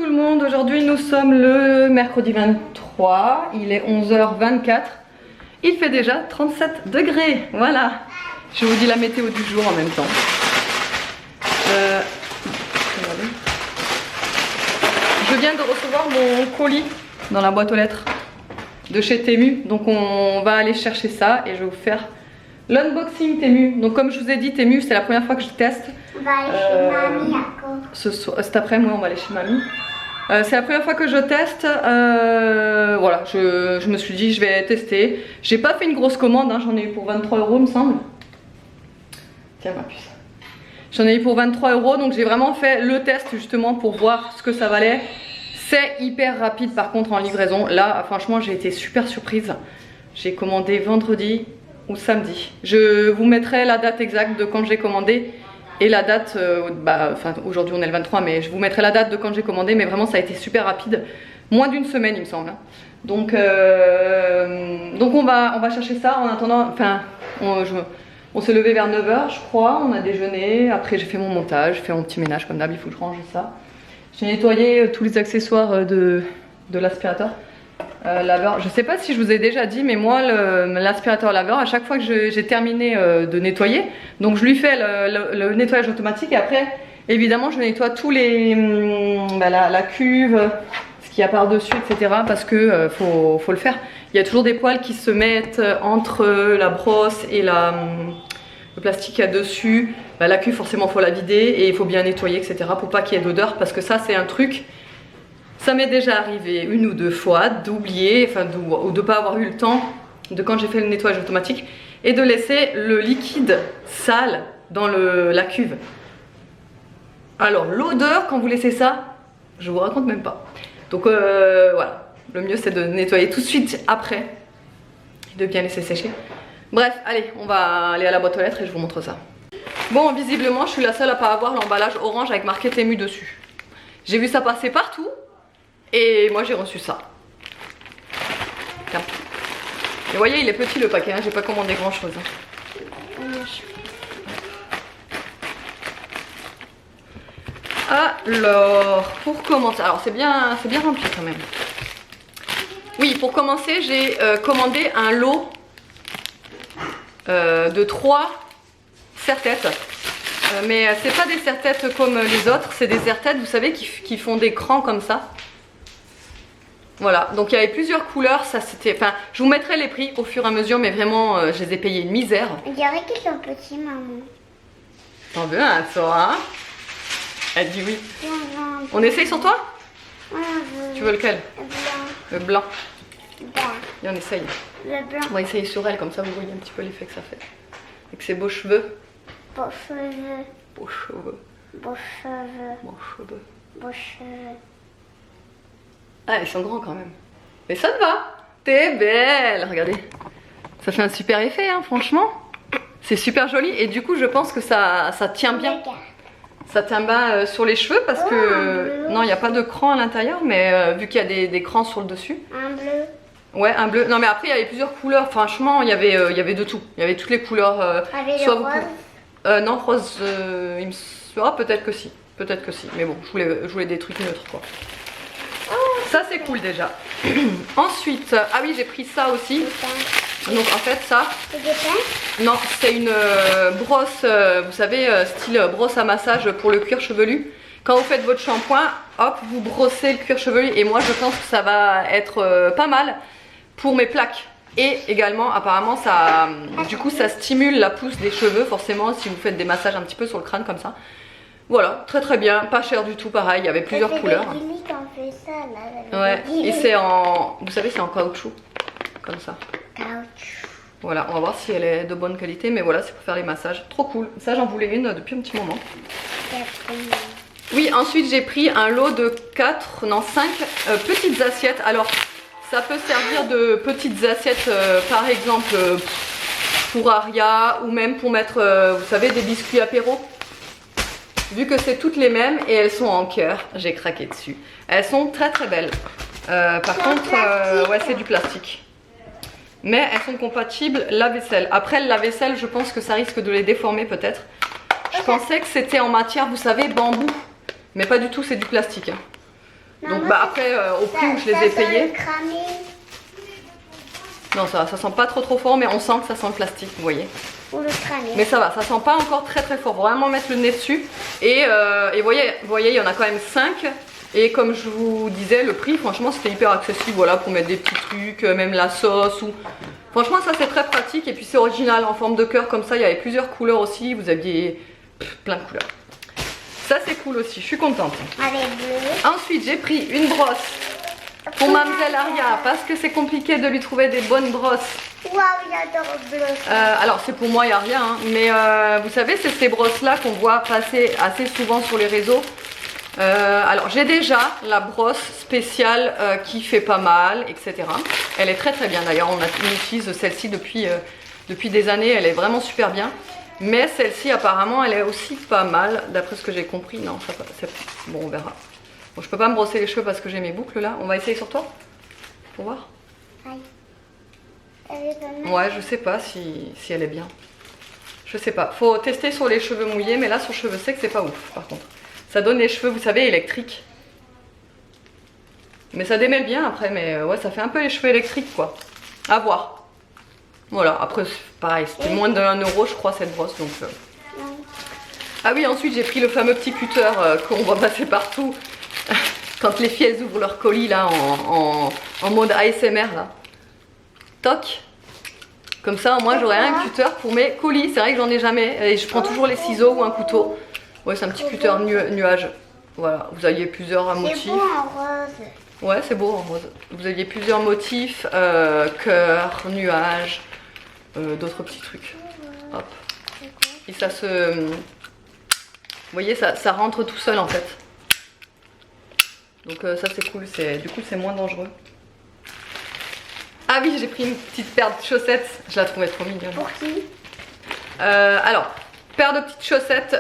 tout le monde, aujourd'hui nous sommes le mercredi 23, il est 11h24, il fait déjà 37 degrés, voilà. Je vous dis la météo du jour en même temps. Je viens de recevoir mon colis dans la boîte aux lettres de chez Temu, donc on va aller chercher ça et je vais vous faire l'unboxing Temu. Donc comme je vous ai dit, Temu c'est la première fois que je teste. On va aller chez mamie encore. Cet après-midi, on va aller chez mamie. C'est la première fois que je teste. Voilà, je me suis dit je vais tester. J'ai pas fait une grosse commande, hein, j'en ai eu pour 23 € il me semble. Tiens ma puce. J'en ai eu pour 23 €, donc j'ai vraiment fait le test justement pour voir ce que ça valait. C'est hyper rapide par contre en livraison. Là franchement j'ai été super surprise. J'ai commandé vendredi ou samedi. Je vous mettrai la date exacte de quand j'ai commandé et la date, enfin aujourd'hui on est le 23, mais je vous mettrai la date de quand j'ai commandé, mais vraiment ça a été super rapide. Moins d'une semaine il me semble. Donc on va chercher ça en attendant, enfin on s'est levé vers 9 h je crois, on a déjeuné, après j'ai fait mon montage, j'ai fait mon petit ménage comme d'hab, il faut que je range ça. J'ai nettoyé tous les accessoires de l'aspirateur laveur. Je sais pas si je vous ai déjà dit, mais moi l'aspirateur laveur, à chaque fois que j'ai terminé de nettoyer, donc je lui fais le nettoyage automatique et après évidemment je nettoie tous les la cuve, ce qu'il y a par dessus, etc. parce que faut le faire. Il y a toujours des poils qui se mettent entre la brosse et le plastique qu'il y a dessus. La cuve forcément faut la vider et il faut bien nettoyer, etc. pour pas qu'il y ait d'odeur, parce que ça c'est un truc. Ça m'est déjà arrivé une ou deux fois d'oublier, enfin ou de pas avoir eu le temps de quand j'ai fait le nettoyage automatique et de laisser le liquide sale dans la cuve. Alors l'odeur quand vous laissez ça, je vous raconte même pas. Donc voilà, le mieux c'est de nettoyer tout de suite après et de bien laisser sécher. Bref, allez, on va aller à la boîte aux lettres et je vous montre ça. Bon, visiblement je suis la seule à pas avoir l'emballage orange avec marqué Temu dessus. J'ai vu ça passer partout. Et moi j'ai reçu ça. Tiens. Et vous voyez il est petit le paquet, hein, j'ai pas commandé grand chose. Alors, pour commencer, alors c'est bien rempli quand même. Oui, pour commencer j'ai commandé un lot de 3 serre-têtes. Mais c'est pas des serre-têtes comme les autres, c'est des serre-têtes vous savez qui font des crans comme ça. Voilà, donc il y avait plusieurs couleurs, ça c'était, enfin, je vous mettrai les prix au fur et à mesure, mais vraiment, je les ai payés une misère. On dirait qu'ils sont petits, maman. T'en veux un, toi, hein? Elle dit oui. On essaye sur toi? Ouais, tu veux lequel? Le blanc. Le blanc. Blanc. Et on essaye. Le blanc. On va essayer sur elle, comme ça vous voyez un petit peu l'effet que ça fait. Avec ses beaux cheveux. Beaux cheveux. Beaux cheveux. Beaux cheveux. Beaux cheveux. Beaux cheveux. Ah, ils sont grands quand même. Mais ça te va. T'es belle. Regardez. Ça fait un super effet, hein, franchement. C'est super joli. Et du coup, je pense que ça tient bien. Ça tient bien sur les cheveux parce que... Non, il n'y a pas de cran à l'intérieur, mais vu qu'il y a des crans sur le dessus. Un bleu. Ouais, un bleu. Non, mais après, il y avait plusieurs couleurs. Franchement, il y avait de tout. Il y avait toutes les couleurs. Avec le rose. Non, rose, il me sera peut-être que si. Peut-être que si. Mais bon, je voulais des trucs neutres, quoi. Ça c'est cool déjà. Ensuite, ah oui j'ai pris ça aussi. Donc en fait ça, c'est des pinces? Non c'est une brosse, vous savez style brosse à massage pour le cuir chevelu. Quand vous faites votre shampoing, hop vous brossez le cuir chevelu et moi je pense que ça va être pas mal pour mes plaques. Et également apparemment ça, du coup ça stimule la pousse des cheveux forcément si vous faites des massages un petit peu sur le crâne comme ça. Voilà, très très bien, pas cher du tout, pareil, il y avait plusieurs couleurs. Fait ça, là, ouais, et c'est en, vous savez, c'est en caoutchouc, comme ça. Caoutchouc. Voilà, on va voir si elle est de bonne qualité, mais voilà, c'est pour faire les massages. Trop cool, ça j'en voulais une depuis un petit moment. Oui, ensuite j'ai pris un lot de 5 petites assiettes. Alors, ça peut servir de petites assiettes, par exemple, pour Aria, ou même pour mettre, vous savez, des biscuits apéro. Vu que c'est toutes les mêmes et elles sont en cœur, j'ai craqué dessus. Elles sont très très belles. Par contre, ouais c'est du plastique. Mais elles sont compatibles lave-vaisselle. Après le lave-vaisselle, je pense que ça risque de les déformer peut-être. Je pensais que c'était en matière, vous savez, bambou. Mais pas du tout, c'est du plastique. Donc bah après au prix où je les ai payés. Non, ça sent pas trop fort, mais on sent que ça sent le plastique, vous voyez. Ou le cramer. Mais ça va, ça sent pas encore très fort. Vraiment mettre le nez dessus. Et vous voyez, il y en a quand même 5. Et comme je vous disais, le prix, franchement, c'était hyper accessible. Voilà, pour mettre des petits trucs, même la sauce. Ou... Franchement, ça c'est très pratique. Et puis c'est original en forme de cœur comme ça. Il y avait plusieurs couleurs aussi. Vous aviez plein de couleurs. Ça c'est cool aussi, je suis contente. Avec bleu. Ensuite, j'ai pris une brosse pour Mademoiselle Aria parce que c'est compliqué de lui trouver des bonnes brosses. Waouh, j'adore le bleu. Alors c'est pour moi et Aria, hein, mais vous savez, c'est ces brosses là qu'on voit passer assez souvent sur les réseaux. Alors j'ai déjà la brosse spéciale qui fait pas mal, etc. Elle est très bien d'ailleurs, on utilise celle-ci depuis des années, elle est vraiment super bien. Mais celle-ci apparemment elle est aussi pas mal, d'après ce que j'ai compris. Non, ça bon, on verra. Bon, je peux pas me brosser les cheveux parce que j'ai mes boucles là. On va essayer sur toi pour voir. Ouais, je sais pas si elle est bien. Je sais pas. Faut tester sur les cheveux mouillés, mais là sur cheveux secs c'est pas ouf par contre. Ça donne les cheveux, vous savez, électriques. Mais ça démêle bien après, mais ouais, ça fait un peu les cheveux électriques quoi. À voir. Voilà, après pareil, c'était moins d'1 euro je crois cette brosse donc... Ah oui, ensuite j'ai pris le fameux petit cutter qu'on voit passer partout quand les filles elles ouvrent leur colis là en mode ASMR là. Toc. Comme ça au moins j'aurai un cutter pour mes colis, c'est vrai que j'en ai jamais et je prends toujours les ciseaux ou un couteau. Ouais, c'est un petit cutter nuage. Voilà, vous aviez plusieurs motifs. C'est beau en rose. Ouais, c'est beau en rose. Vous aviez plusieurs motifs, cœur, nuage, d'autres petits trucs. Hop. Et ça se... Vous voyez, ça rentre tout seul en fait. Donc ça c'est cool, du coup c'est moins dangereux. Ah oui, j'ai pris une petite paire de chaussettes, je la trouvais trop mignonne. Pour qui? Alors, paire de petites chaussettes,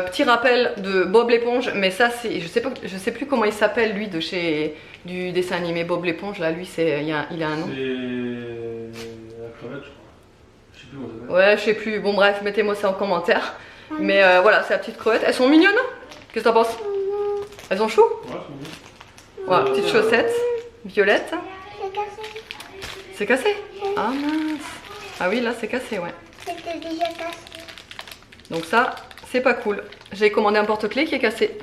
petit rappel de Bob l'éponge, mais ça c'est, je sais plus comment il s'appelle lui de chez du dessin animé Bob l'éponge, là lui c'est, il a un nom. C'est la crevette je crois. Je sais plus comment ça s'appelle. Ouais, je sais plus, bon bref, mettez-moi ça en commentaire. Mais voilà, c'est la petite crevette, elles sont mignonnes, qu'est-ce que t'en penses? Elles sont chou? Ouais, c'est bon. Voilà, petites chaussettes, violettes. C'est cassé. C'est cassé? Ah mince. Ah oui, là c'est cassé, ouais. C'était déjà cassé. Donc ça, c'est pas cool. J'ai commandé un porte-clés qui est cassé.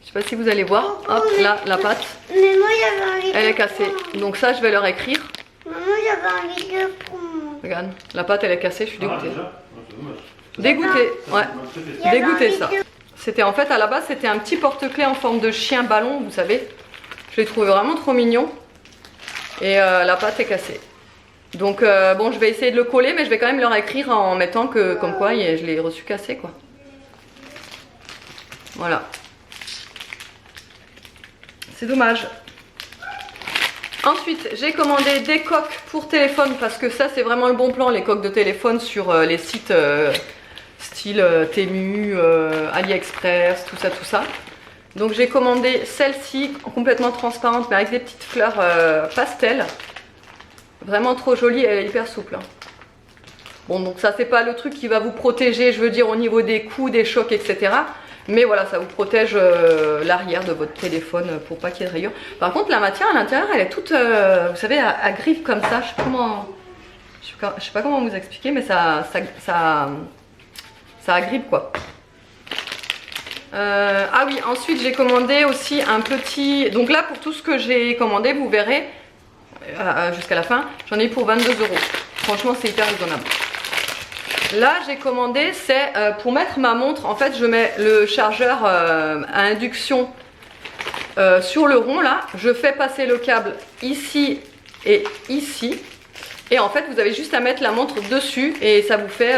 Je sais pas si vous allez voir. Hop, là, la patte. Mais moi j'avais envie de Elle est cassée. Donc ça, je vais leur écrire. Maman, j'avais envie de prendre. Regarde, la patte, elle est cassée, je suis Ah, dégoûtée. déjà? Ouais, c'est dommage. Dégoûtée, ouais. Il y avait Dégoûtée envie ça. de- C'était en fait, à la base, c'était un petit porte-clés en forme de chien ballon, vous savez. Je l'ai trouvé vraiment trop mignon. Et la patte est cassée. Donc bon, je vais essayer de le coller, mais je vais quand même leur écrire en mettant que, comme quoi, je l'ai reçu cassé, quoi. Voilà. C'est dommage. Ensuite, j'ai commandé des coques pour téléphone, parce que ça, c'est vraiment le bon plan, les coques de téléphone sur les sites style Temu, AliExpress, tout ça. Donc j'ai commandé celle-ci, complètement transparente, mais avec des petites fleurs pastel. Vraiment trop jolie, elle est hyper souple. Bon, donc ça c'est pas le truc qui va vous protéger, je veux dire au niveau des coups, des chocs, etc. Mais voilà, ça vous protège l'arrière de votre téléphone pour pas qu'il y ait de rayures. Par contre, la matière à l'intérieur, elle est toute, vous savez, à griffes comme ça. Je sais pas comment vous expliquer, mais ça agrippe quoi. Ah oui, ensuite j'ai commandé aussi un petit... Donc là, pour tout ce que j'ai commandé, vous verrez, jusqu'à la fin, j'en ai eu pour 22 €. Franchement, c'est hyper raisonnable. Là, j'ai commandé, c'est pour mettre ma montre. En fait, je mets le chargeur à induction sur le rond, là. Je fais passer le câble ici et ici. Et en fait, vous avez juste à mettre la montre dessus et ça vous fait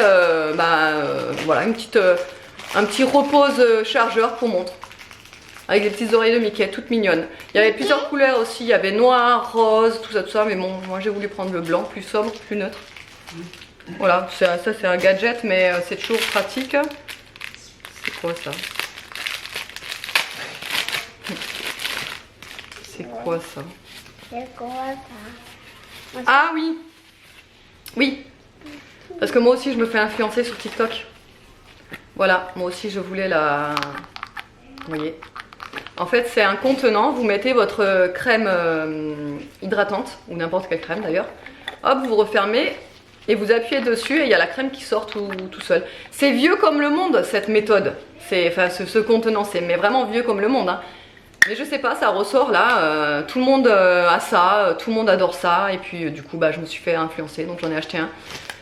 voilà, un petit repose chargeur pour montre. Avec des petites oreilles de Mickey, toutes mignonnes. Il y avait plusieurs couleurs aussi, il y avait noir, rose, tout ça, mais bon, moi j'ai voulu prendre le blanc, plus sobre, plus neutre. Voilà, ça c'est un gadget, mais c'est toujours pratique. C'est quoi ça? C'est quoi ça? C'est quoi ça? Ah oui! Oui! Parce que moi aussi je me fais influencer sur TikTok. Voilà, moi aussi je voulais la... Vous voyez? En fait, c'est un contenant, vous mettez votre crème hydratante, ou n'importe quelle crème d'ailleurs. Hop, vous refermez et vous appuyez dessus et il y a la crème qui sort tout seul. C'est vieux comme le monde cette méthode. Enfin, ce contenant, c'est mais vraiment vieux comme le monde. Hein. Mais je sais pas, ça ressort là, tout le monde a ça, tout le monde adore ça. Et puis du coup, bah, je me suis fait influencer, donc j'en ai acheté un.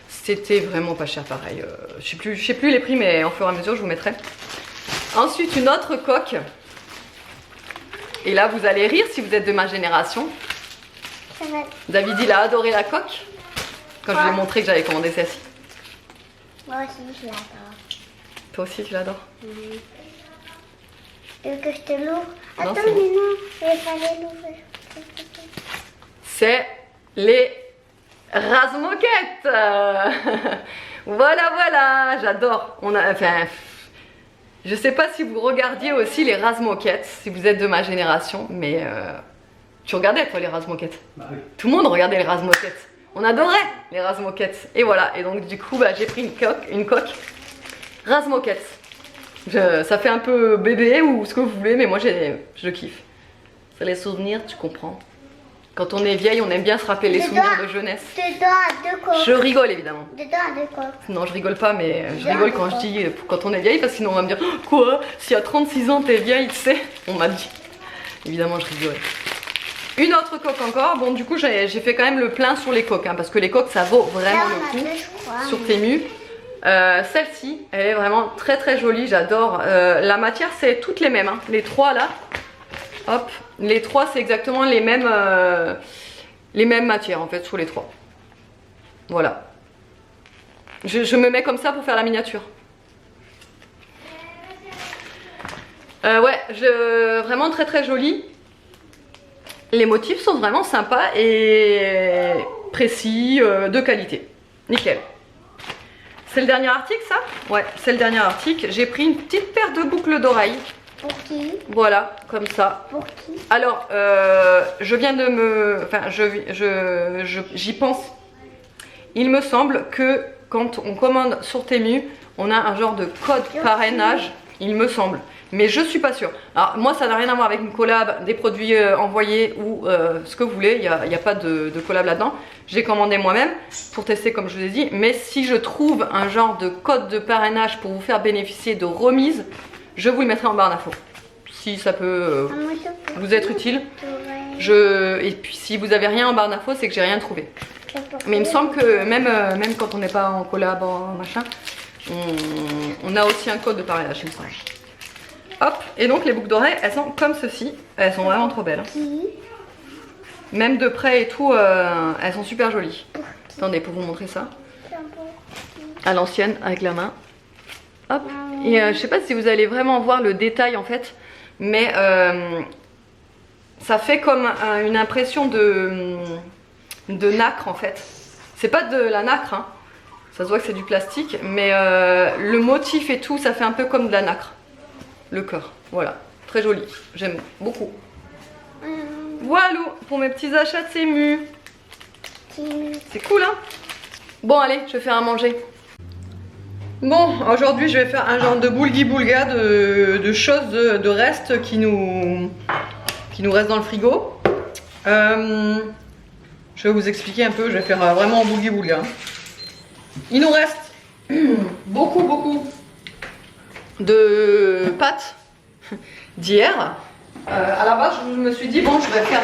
C'était vraiment pas cher pareil. Je sais plus les prix, mais en fur et à mesure, je vous mettrai. Ensuite, une autre coque. Et là, vous allez rire si vous êtes de ma génération. David, il a adoré la coque. Quand je lui ai montré que j'avais commandé celle-ci. Moi aussi, je l'adore. Toi aussi, tu l'adores? Tu veux que je te l'ouvre? Non, Attends, c'est mais bon. non, je vais pas l'ouvrir. C'est les rase-moquettes. Voilà, voilà, j'adore. Enfin, je sais pas si vous regardiez aussi les rase-moquettes, si vous êtes de ma génération, mais tu regardais toi les rase-moquettes? Bah oui. Tout le monde regardait les rase-moquettes. On adorait les rase-moquettes. Et voilà, et donc du coup, bah, j'ai pris une coque rase-moquettes. Ça fait un peu bébé ou ce que vous voulez, mais moi je kiffe. C'est les souvenirs, tu comprends. Quand on est vieille, on aime bien se rappeler les souvenirs de jeunesse. Dedans à deux coques. Je rigole évidemment. Dedans à deux coques. Non, je rigole pas, mais je rigole quand je dis quand on est vieille, parce que sinon on va me dire oh, quoi? Si à 36 ans t'es vieille, tu sais? On m'a dit. Évidemment, je rigole. Une autre coque encore. Bon, du coup, j'ai fait quand même le plein sur les coques, hein, parce que les coques ça vaut vraiment Là, on a le coup deux, je crois. sur Temu. Celle-ci, elle est vraiment très très jolie, j'adore. La matière, c'est toutes les mêmes, hein. Les trois là. Hop, les trois, c'est exactement les mêmes matières en fait sur les trois. Voilà. Je me mets comme ça pour faire la miniature. Ouais, vraiment très très joli. Les motifs sont vraiment sympas et précis, de qualité. Nickel. C'est le dernier article ça? Ouais, c'est le dernier article. J'ai pris une petite paire de boucles d'oreilles. Pour qui? Voilà, comme ça. Pour qui? Alors, je viens de me... Enfin, j'y pense. Il me semble que quand on commande sur Temu, on a un genre de code parrainage, il me semble. Mais je suis pas sûre. Alors, moi, ça n'a rien à voir avec une collab, des produits envoyés ou ce que vous voulez. Il n'y a pas de collab là-dedans. J'ai commandé moi-même pour tester, comme je vous ai dit. Mais si je trouve un genre de code de parrainage pour vous faire bénéficier de remise, je vous le mettrai en barre d'infos. Si ça peut vous être utile. Et puis, si vous avez rien en barre d'infos, c'est que j'ai rien trouvé. Mais il me semble que même quand on n'est pas en collab, en machin, on a aussi un code de parrainage, il me semble. Hop, et donc les boucles d'oreilles, elles sont comme ceci. Elles sont vraiment trop belles. Même de près et tout, elles sont super jolies. Attendez, pour vous montrer ça. À l'ancienne, avec la main. Hop. Et je sais pas si vous allez vraiment voir le détail en fait, mais ça fait comme une impression de nacre en fait. C'est pas de la nacre, hein. Ça se voit que c'est du plastique, mais le motif et tout, ça fait un peu comme de la nacre. Le cœur, voilà, très joli, j'aime beaucoup. Voilà pour mes petits achats de Temu. C'est cool hein. Bon allez, je vais faire à manger. Bon, aujourd'hui je vais faire un genre de boulgui-boulga de choses, de restes qui nous restent dans le frigo. Je vais vous expliquer un peu, je vais faire vraiment un boulgui-boulga. Il nous reste beaucoup de pâtes d'hier. À la base, je me suis dit, bon, je vais faire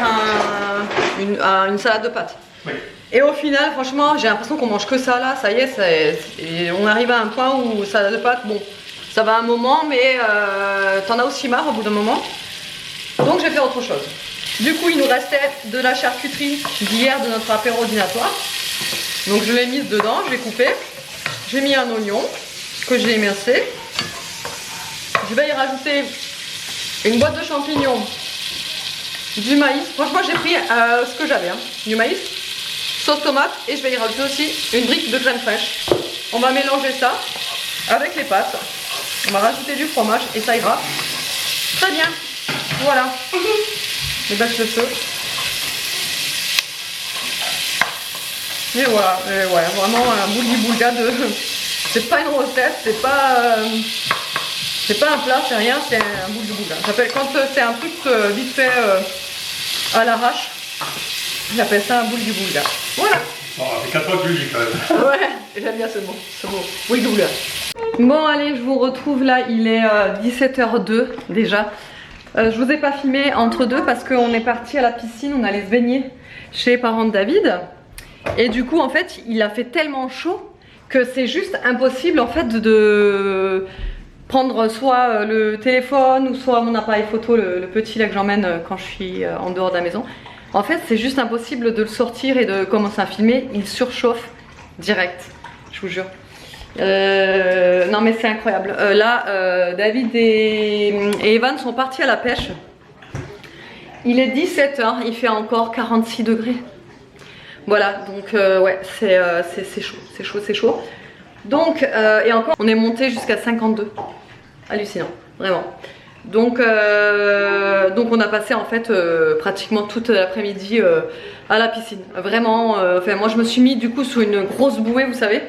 une salade de pâtes. Oui. Et au final, franchement, j'ai l'impression qu'on mange que ça là, ça y est, et on arrive à un point où salade de pâtes, bon, ça va un moment, mais t'en as aussi marre au bout d'un moment. Donc, je vais faire autre chose. Du coup, il nous restait de la charcuterie d'hier de notre apéro dînatoire. Donc, je l'ai mise dedans, je l'ai coupé. J'ai mis un oignon que j'ai émincé. Je vais y rajouter une boîte de champignons, du maïs. Franchement, j'ai pris ce que j'avais, hein. Du maïs, sauce tomate, et je vais y rajouter aussi une brique de crème fraîche. On va mélanger ça avec les pâtes. On va rajouter du fromage et ça ira très bien. Voilà. Je baisse le feu. Et voilà, ouais, vraiment un boulgui-boulga de... C'est pas une recette, c'est pas C'est pas un plat, c'est rien, c'est un boule de boule. J'appelle quand c'est un truc vite fait à l'arrache, j'appelle ça un boule du boule. Voilà. Bon, c'est 4 fois que je le dis quand même. Ouais, j'aime bien ce mot, boule de boule. Bon allez, je vous retrouve là, il est 17h02 déjà. Je vous ai pas filmé entre deux parce qu'on est parti à la piscine, on allait se baigner chez les parents de David. Et du coup en fait il a fait tellement chaud que c'est juste impossible en fait de prendre soit le téléphone ou soit mon appareil photo, le petit là que j'emmène quand je suis en dehors de la maison. En fait c'est juste impossible de le sortir et de commencer à filmer, il surchauffe direct, je vous jure. Non mais c'est incroyable. Là David et Evan sont partis à la pêche. Il est 17h, il fait encore 46 degrés. Voilà, donc ouais, c'est chaud, c'est chaud. Donc, et encore, on est monté jusqu'à 52. Hallucinant, vraiment. Donc on a passé en fait pratiquement toute l'après-midi à la piscine. Vraiment, enfin moi je me suis mis du coup sous une grosse bouée, vous savez.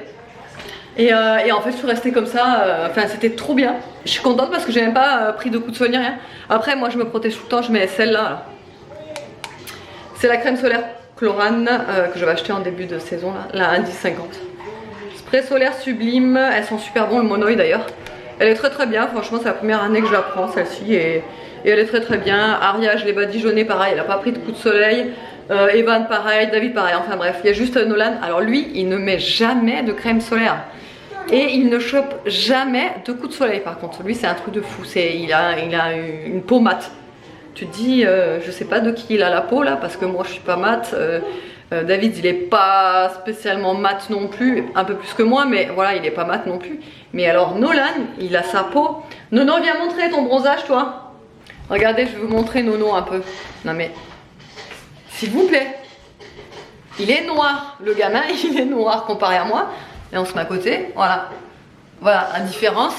Et en fait je suis restée comme ça, enfin c'était trop bien. Je suis contente parce que j'ai même pas pris de coup de soleil, rien. Après moi je me protège tout le temps, je mets celle-là. C'est la crème solaire Chlorane que j'avais acheté en début de saison, là, la 10,50. Spray solaire sublime, elles sont super bon, le monoï d'ailleurs. Elle est très très bien, franchement c'est la première année que je la prends celle-ci et elle est très très bien. Aria je l'ai badigeonnée pareil, elle a pas pris de coup de soleil. Evan pareil, David pareil, enfin bref, il y a juste Nolan. Alors lui il ne met jamais de crème solaire et il ne chope jamais de coup de soleil par contre. Lui c'est un truc de fou, il a une peau mate. Tu te dis, je sais pas de qui il a la peau là, parce que moi je suis pas mat. David il est pas spécialement mat non plus, un peu plus que moi, mais voilà, il est pas mat non plus. Mais alors Nolan, il a sa peau. Nono, viens montrer ton bronzage toi. Regardez, je vais vous montrer Nono un peu. Non mais, s'il vous plaît. Il est noir, le gamin il est noir comparé à moi. Et on se met à côté, voilà. Voilà, la différence.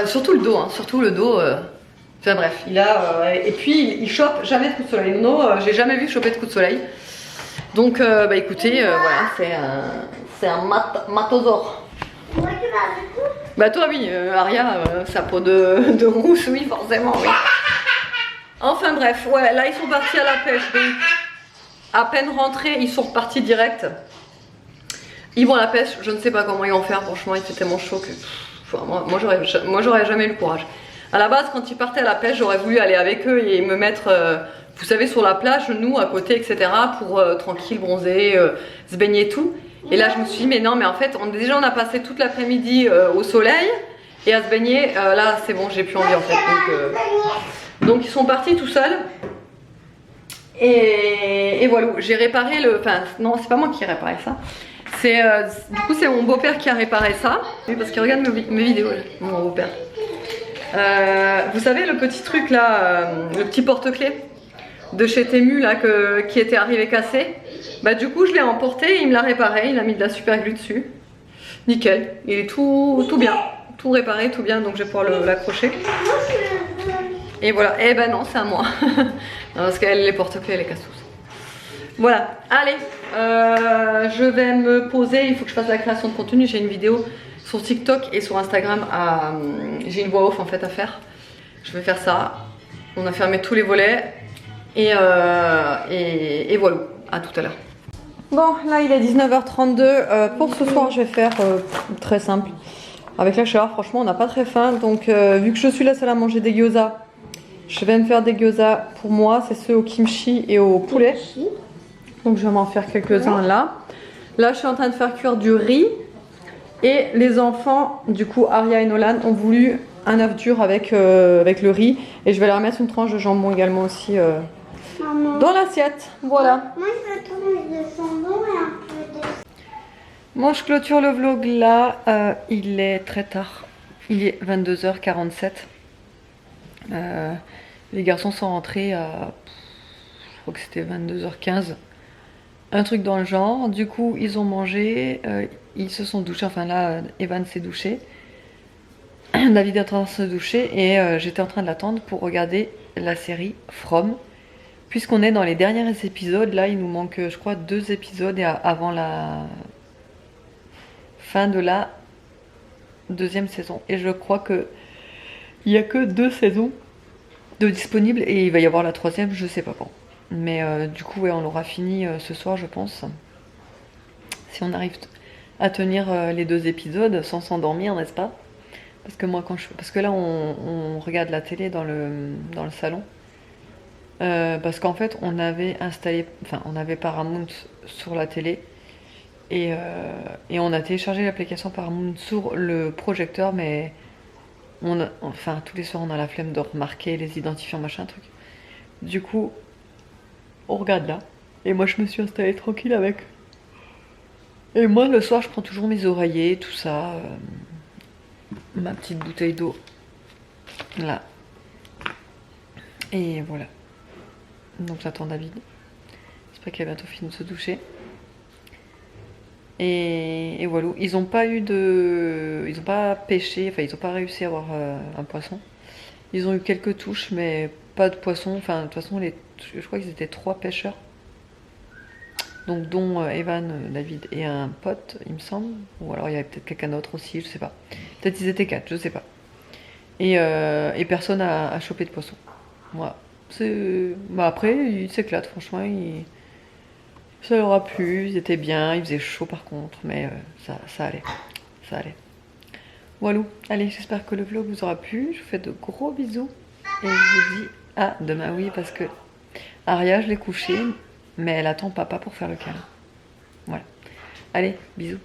Surtout le dos, hein, surtout le dos. Enfin bref, il a et puis il chope jamais de coup de soleil. Nono, j'ai jamais vu choper de coup de soleil. Donc bah écoutez, voilà, c'est un matosaure. Bah toi oui, Aria, sa peau de rousse, oui forcément, oui. Enfin bref, ouais, là ils sont partis à la pêche, donc à peine rentrés, ils sont repartis direct. Ils vont à la pêche, je ne sais pas comment ils vont faire, franchement il fait tellement chaud que moi j'aurais jamais eu le courage. À la base, quand ils partaient à la pêche, j'aurais voulu aller avec eux et me mettre, vous savez, sur la plage, nous, à côté, etc. pour tranquille, bronzer, se baigner et tout. Et là, je me suis dit, mais non, mais en fait, déjà, on a passé toute l'après-midi au soleil et à se baigner. Là, c'est bon, j'ai plus envie, en fait. Donc, ils sont partis tout seuls. Et voilà, j'ai réparé le... Enfin, non, c'est pas moi qui ai réparé ça. Du coup, c'est mon beau-père qui a réparé ça. Oui, parce qu'il regarde mes vidéos, mon beau-père. Vous savez le petit truc là, le petit porte-clés de chez Temu là qui était arrivé cassé. Bah du coup je l'ai emporté, il me l'a réparé, il a mis de la super glue dessus. Nickel, il est tout bien, tout réparé, tout bien, donc je vais pouvoir l'accrocher. Et voilà, eh ben non c'est à moi. Non, parce qu'elle les porte-clés elle les casse tous. Voilà, allez, je vais me poser, il faut que je fasse la création de contenu, j'ai une vidéo sur TikTok et sur Instagram, j'ai une voix off en fait à faire. Je vais faire ça. On a fermé tous les volets et voilà. À tout à l'heure. Bon, là il est 19h32. Pour ce soir, je vais faire très simple. Avec la chaleur, franchement, on n'a pas très faim. Donc, vu que je suis la seule à manger des gyoza, je vais me faire des gyoza pour moi. C'est ceux au kimchi et au poulet. Donc, je vais m'en faire quelques-uns là. Là, je suis en train de faire cuire du riz. Et les enfants, du coup Aria et Nolan, ont voulu un œuf dur avec le riz. Et je vais leur mettre une tranche de jambon également aussi dans l'assiette. Voilà. Moi je veux tourner de jambon et un peu de... Moi je clôture le vlog là. Il est très tard. Il est 22h47. Les garçons sont rentrés à... Je crois que c'était 22h15. Un truc dans le genre. Du coup ils ont mangé. Ils se sont douchés, enfin là Evan s'est douché, David est en train de se doucher et j'étais en train de l'attendre pour regarder la série From, puisqu'on est dans les derniers épisodes. Là il nous manque je crois 2 épisodes avant la fin de la 2e saison et je crois que Il y a que 2 saisons de disponibles et il va y avoir la 3e, je sais pas quand. Mais du coup, ouais, on l'aura fini ce soir, je pense. Si on arrive à tenir les 2 épisodes sans s'endormir, n'est-ce pas? Parce que moi, parce que là, on regarde la télé dans le salon. Parce qu'en fait, on avait Paramount sur la télé. Et on a téléchargé l'application Paramount sur le projecteur, mais tous les soirs, on a la flemme de remarquer les identifiants, machin, truc. Du coup, on regarde là. Et moi, je me suis installée tranquille avec. Et moi, le soir, je prends toujours mes oreillers, tout ça. Ma petite bouteille d'eau. Là. Et voilà. Donc, j'attends David. J'espère qu'il va bientôt fini de se doucher. Et voilà. Ils ont pas pêché, enfin, ils ont pas réussi à avoir un poisson. Ils ont eu quelques touches, mais pas de poisson. Enfin, de toute façon, je crois qu'ils étaient 3 pêcheurs. Donc, dont Evan, David et un pote, il me semble. Ou alors il y avait peut-être quelqu'un d'autre aussi, je sais pas. Peut-être ils étaient 4, je sais pas. Et personne a chopé de poisson. Voilà. Après, ils s'éclatent, franchement. Ça leur a plu, ils étaient bien, il faisait chaud par contre, mais ça allait. Ça allait. Voilà. Allez, j'espère que le vlog vous aura plu. Je vous fais de gros bisous. Et je vous dis à demain, oui, parce que Aria, je l'ai couchée, mais elle attend papa pour faire le câlin. Voilà. Allez, bisous.